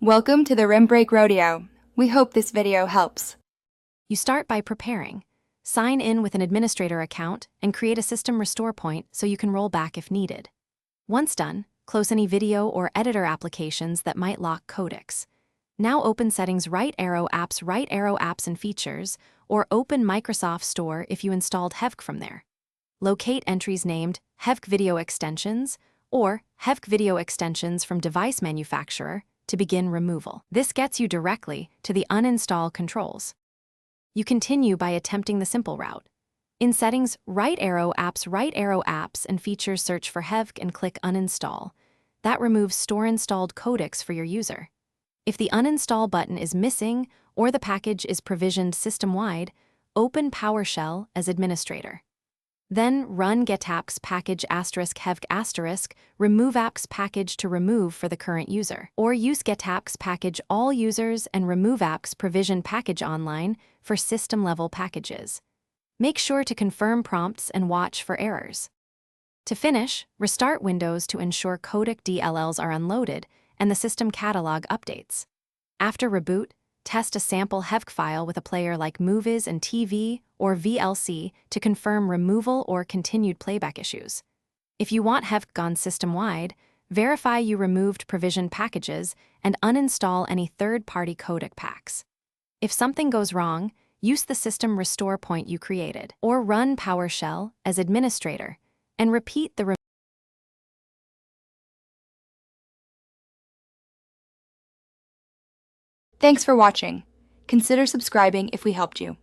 Welcome to the Rim Break Rodeo. We hope this video helps. You start by preparing. Sign in with an administrator account and create a system restore point so you can roll back if needed. Once done, close any video or editor applications that might lock codecs. Now open Settings right arrow apps and features, or open Microsoft Store if you installed Hevc from there. Locate entries named Hevc Video Extensions or Hevc Video Extensions from device manufacturer to begin removal. This gets you directly to the uninstall controls. You continue by attempting the simple route. In Settings, right arrow apps and features, search for Hevc and click Uninstall. That removes store-installed codecs for your user. If the Uninstall button is missing or the package is provisioned system-wide, open PowerShell as administrator. Then run getapps package *Hevc*, remove apps package to remove for the current user. Or use getapps package all users and remove apps provision package online for system-level packages. Make sure to confirm prompts and watch for errors. To finish, restart Windows to ensure codec DLLs are unloaded and the system catalog updates. After reboot, test a sample Hevc file with a player like Movies and TV or VLC to confirm removal or continued playback issues. If you want Hevc gone system-wide, verify you removed provisioned packages and uninstall any third-party codec packs. If something goes wrong, use the system restore point you created, or run PowerShell as administrator, and repeat the Thanks for watching. Consider subscribing if we helped you.